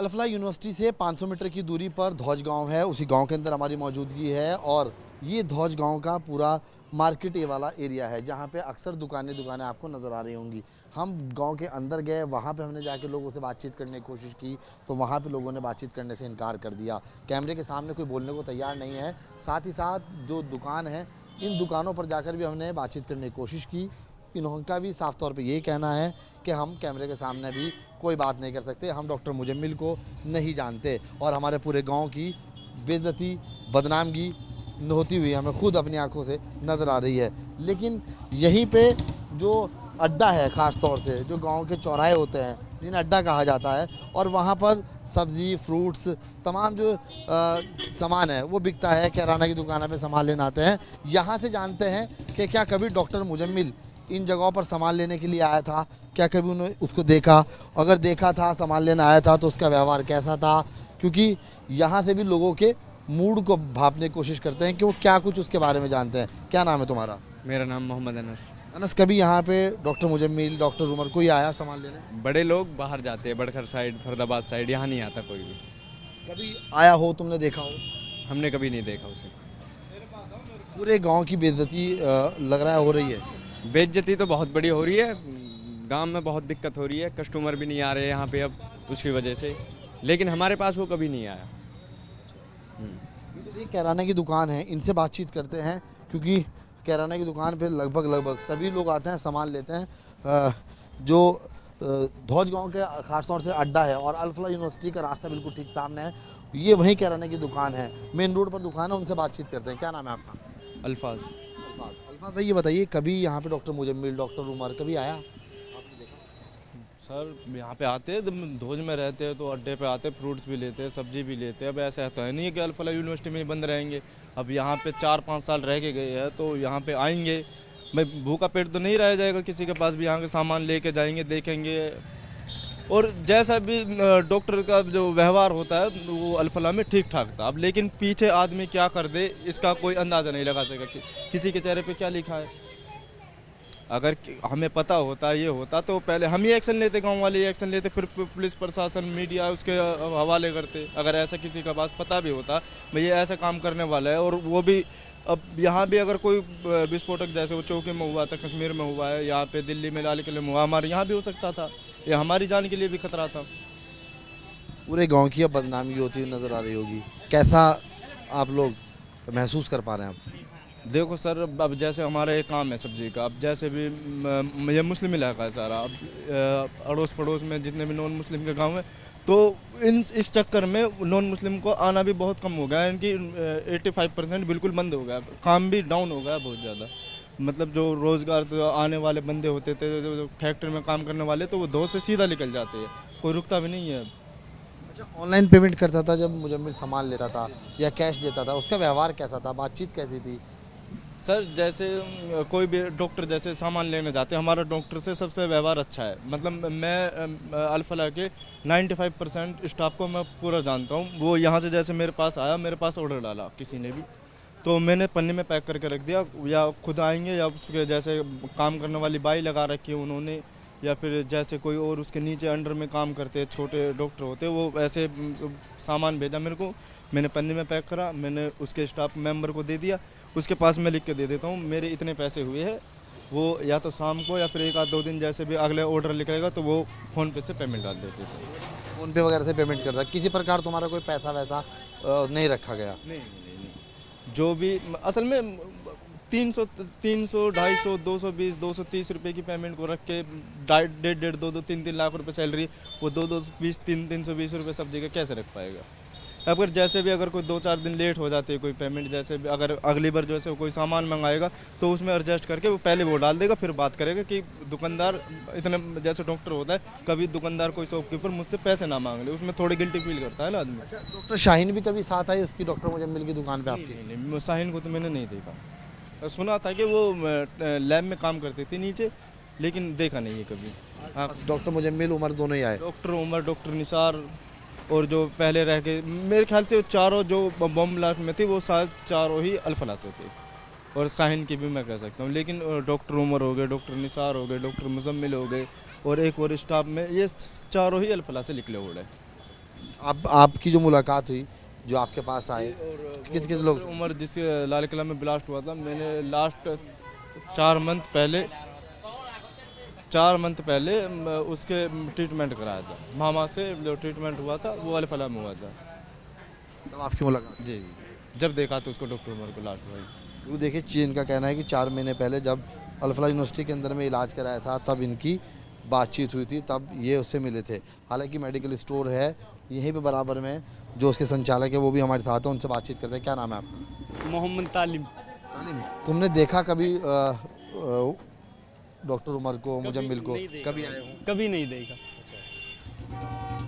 Al Falah university से 500 metre की दूरी पर धौज गांव है। उसी गांव के अंदर हमारी मौजूदगी है और ये धौज गांव का पूरा मार्केट ये वाला एरिया है जहां पे अक्सर दुकानें आपको नज़र आ रही होंगी। हम गांव के अंदर गए, वहां पे हमने जाके लोगों से बातचीत करने की कोशिश की तो वहां पे लोगों ने बातचीत करने से इनकार कर दिया। कैमरे के सामने कोई बोलने को तैयार नहीं है। साथ ही साथ जो दुकान है, इन दुकानों पर जाकर भी हमने बातचीत करने की कोशिश की। इनका भी साफ तौर पे यही कहना है कि हम कैमरे के सामने भी कोई बात नहीं कर सकते, हम डॉक्टर मुजम्मिल को नहीं जानते और हमारे पूरे गांव की बेइज्जती, बदनामगी होती हुई हमें खुद अपनी आंखों से नज़र आ रही है। लेकिन यहीं पे जो अड्डा है, ख़ास तौर से जो गांव के चौराहे होते हैं जिन्हें अड्डा कहा जाता है, और वहाँ पर सब्ज़ी, फ्रूट्स, तमाम जो सामान है वो बिकता है। किराना की दुकानों पे सामान लेने आते हैं। यहाँ से जानते हैं कि क्या कभी डॉक्टर मुजम्मिल इन जगहों पर सामान लेने के लिए आया था, क्या कभी उन्होंने उसको देखा, अगर देखा था, सामान लेने आया था तो उसका व्यवहार कैसा था, क्योंकि यहाँ से भी लोगों के मूड को भापने की कोशिश करते हैं कि वो क्या कुछ उसके बारे में जानते हैं। क्या नाम है तुम्हारा? मेरा नाम मोहम्मद अनस। अनस, कभी यहाँ पे डॉक्टर मुजम्मिल, डॉक्टर उमर कोई आया सामान लेने? बड़े लोग बाहर जाते हैं, बड़खर साइड, फरीदाबाद साइड, यहाँ नहीं आता कोई भी। कभी आया हो, तुमने देखा हो? हमने कभी नहीं देखा उसे। पूरे गांव की बेइज्जती लग रहा है हो रही है। बेइज्जती तो बहुत बड़ी हो रही है, गांव में बहुत दिक्कत हो रही है, कस्टमर भी नहीं आ रहे यहाँ पे अब उसकी वजह से, लेकिन हमारे पास वो कभी नहीं आया। ये किराना की दुकान है, इनसे बातचीत करते हैं क्योंकि किराना की दुकान पे लगभग सभी लोग आते हैं, सामान लेते हैं। जो धौज गांव के खास तौर से अड्डा है और अल-फलाह यूनिवर्सिटी का रास्ता बिल्कुल ठीक सामने है, ये वहीं किराने की दुकान है, मेन रोड पर दुकान है। उनसे बातचीत करते हैं। क्या नाम है आपका? अल्फाज। अल्फाज भाई, ये बताइए कभी यहाँ पे डॉक्टर मुजम्मिल, डॉक्टर उमर कभी आया? सर यहाँ पे आते हैं, धोज में रहते हैं तो अड्डे पे आते हैं, फ्रूट्स भी लेते हैं, सब्जी भी लेते हैं। अब ऐसा तो है नहीं है कि अल-फलाह यूनिवर्सिटी में ही बंद रहेंगे। अब यहाँ पे 4-5 साल रह के गए हैं तो यहाँ पे आएंगे, भाई भूखा पेट तो नहीं रह जाएगा किसी के पास भी। यहाँ के सामान लेके जाएंगे, देखेंगे, और जैसा भी डॉक्टर का जो व्यवहार होता है वो अल-फलाह में ठीक ठाक था। अब लेकिन पीछे आदमी क्या कर दे इसका कोई अंदाज़ा नहीं लगा सका कि किसी के चेहरे पे क्या लिखा है। अगर हमें पता होता, ये होता तो पहले हम ही एक्शन लेते, गांव वाले ही एक्शन लेते, फिर पुलिस प्रशासन, मीडिया उसके हवाले करते। अगर ऐसा किसी का पास पता भी होता भाई ये ऐसा काम करने वाला है, और वो भी अब यहाँ भी अगर कोई विस्फोटक जैसे वो चौकी में हुआ था, कश्मीर में हुआ है, यहाँ पे दिल्ली में लाल किले में हुआ, हमारे यहाँ भी हो सकता था, ये हमारी जान के लिए भी खतरा था। पूरे गांव की अब बदनामी होती हुई नज़र आ रही होगी, कैसा आप लोग महसूस कर पा रहे हैं आप? देखो सर, अब जैसे हमारा एक काम है सब्जी का, अब जैसे भी ये मुस्लिम इलाका है सारा, अब अड़ोस पड़ोस में जितने भी नॉन मुस्लिम के गांव हैं, तो इस चक्कर में नॉन मुस्लिम को आना भी बहुत कम हो गया है। इनकी 85% बिल्कुल बंद हो गया, काम भी डाउन हो गया बहुत ज़्यादा। मतलब जो रोज़गार तो आने वाले बंदे होते थे, जो फैक्ट्री में काम करने वाले, तो वो धो से सीधा निकल जाते हैं, कोई रुकता भी नहीं है। अच्छा, ऑनलाइन पेमेंट करता था जब मुजम्मिल सामान लेता था या कैश देता था, उसका व्यवहार कैसा था, बातचीत कैसी थी? सर जैसे कोई भी डॉक्टर जैसे सामान लेने जाते हैं, हमारा डॉक्टर से सबसे व्यवहार अच्छा है। मतलब मैं अल-फलाह के 95% स्टाफ को मैं पूरा जानता हूँ। वो यहाँ से जैसे मेरे पास आया, मेरे पास ऑर्डर डाला किसी ने भी, तो मैंने पन्नी में पैक करके रख दिया, या खुद आएंगे या उसके जैसे काम करने वाली बाई लगा रखी है उन्होंने, या फिर जैसे कोई और उसके नीचे अंडर में काम करते हैं छोटे डॉक्टर होते हैं, वो ऐसे सामान भेजा मेरे को, मैंने पन्नी में पैक करा, मैंने उसके स्टाफ मेंबर को दे दिया, उसके पास मैं लिख के दे देता हूँ मेरे इतने पैसे हुए हैं। वो या तो शाम को या फिर 1-2 दिन जैसे भी अगले ऑर्डर निकलेगा तो वो फ़ोन पे से पेमेंट डाल देते थे। फ़ोन पे वगैरह से पेमेंट करता, किसी प्रकार तुम्हारा कोई पैसा वैसा नहीं रखा गया? नहीं। जो भी असल में 300, 250, 220, 230 रुपये की पेमेंट को रख के 1.5, 2-2, 3-3 लाख रुपए सैलरी, वो 2-2, 320 रुपये सब जगह कैसे रख पाएगा? अगर जैसे भी अगर कोई 2-4 दिन लेट हो जाती है कोई पेमेंट, जैसे भी अगर अगली बार जैसे कोई सामान मंगाएगा तो उसमें एडजस्ट करके वो पहले वो डाल देगा, फिर बात करेगा कि दुकानदार इतने, जैसे डॉक्टर होता है, कभी दुकानदार कोई शॉपकीपर मुझसे पैसे ना मांग ले, उसमें थोड़ी गिल्टी फील करता है ना आदमी। अच्छा, डॉक्टर शाहीन भी कभी साथ आई उसकी, डॉक्टर मुजम्मिल की दुकान पे आपकी? नहीं, शाहीन को तो मैंने नहीं देखा, सुना था कि वो लैब में काम करती थी नीचे, लेकिन देखा नहीं है कभी। हाँ, डॉक्टर मुजम्मिल, उमर दोनों ही आए? डॉक्टर उमर, डॉक्टर निसार, और जो पहले रह के, मेरे ख्याल से चारों जो बम ब्लास्ट में थी वो शायद चारों ही अल-फलाह से थे, और शाहीन की भी मैं कह सकता हूँ। लेकिन डॉक्टर उमर हो गए, डॉक्टर निसार हो गए, डॉक्टर मुजम्मिल हो गए, और एक और स्टाफ में, ये चारों ही अल-फलाह से निकले हुए हैं। आपकी जो मुलाकात हुई, जो आपके पास आए, कितने लोग? उमर जिसके लाल किला में ब्लास्ट हुआ था, मैंने लास्ट 4 मंथ पहले उसके ट्रीटमेंट कराया था। मामा से जो ट्रीटमेंट हुआ था वो अल फलाह में हुआ था। तब आपकी मुलाकात? जी, जब देखा तो उसको डॉक्टर उमर को लास्ट हुआ। वो देखिए, चीन का कहना है कि 4 महीने पहले जब अल फलाह यूनिवर्सिटी के अंदर में इलाज कराया था तब इनकी बातचीत हुई थी, तब ये उससे मिले थे। हालांकि मेडिकल स्टोर है यहीं पे बराबर में, जो उसके संचालक है वो भी हमारे साथ है, उनसे बातचीत करते हैं। क्या नाम है आपका? मोहम्मद तालिम। तुमने देखा कभी डॉक्टर उमर को, मुजम्मिल को? कभी आए हो? कभी नहीं देखा।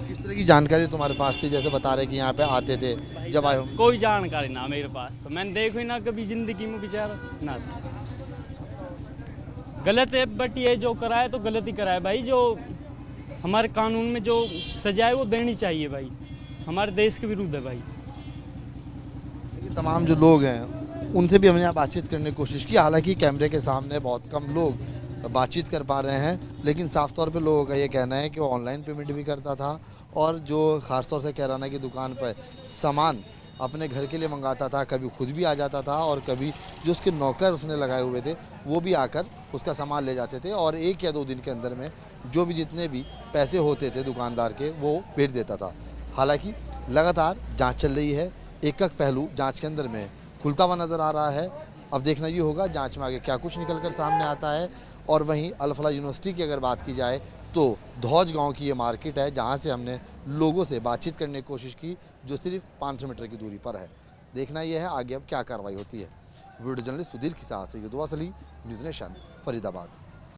किस तरह की जानकारी तुम्हारे पास थी, जैसे बता रहे कि यहाँ पे आते थे, जब आए हो? कोई जानकारी ना मेरे पास, तो मैंने देखो ही ना कभी जिंदगी में बेचारा ना। गलत है, बट ये जो कराए तो गलत ही कराए भाई। जो हमारे कानून में जो सजा है वो देनी चाहिए भाई, हमारे देश के विरुद्ध है भाई। ये तमाम जो लोग हैं उनसे भी हमने यहाँ बातचीत करने की कोशिश की। हालांकि कैमरे के सामने बहुत कम लोग बातचीत कर पा रहे हैं, लेकिन साफ तौर पे लोगों का ये कहना है कि वो ऑनलाइन पेमेंट भी करता था, और जो ख़ास तौर से किराना की दुकान पर सामान अपने घर के लिए मंगाता था, कभी खुद भी आ जाता था और कभी जो उसके नौकर उसने लगाए हुए थे वो भी आकर उसका सामान ले जाते थे, और 1 या 2 दिन के अंदर में जो भी जितने भी पैसे होते थे दुकानदार के वो भेज देता था। हालांकि लगातार जांच चल रही है, एक पहलू जांच के अंदर में खुलता हुआ नज़र आ रहा है। अब देखना ये होगा जांच में आगे क्या कुछ निकल कर सामने आता है। और वहीं अल फलाह यूनिवर्सिटी की अगर बात की जाए तो धौज गांव की ये मार्केट है, जहां से हमने लोगों से बातचीत करने की कोशिश की, जो सिर्फ 500 मीटर की दूरी पर है। देखना यह है आगे अब क्या कार्रवाई होती है। वीडियो जर्नलिस्ट सुधीर के साथ सैयद वासली, न्यूज़ नेशन, फरीदाबाद।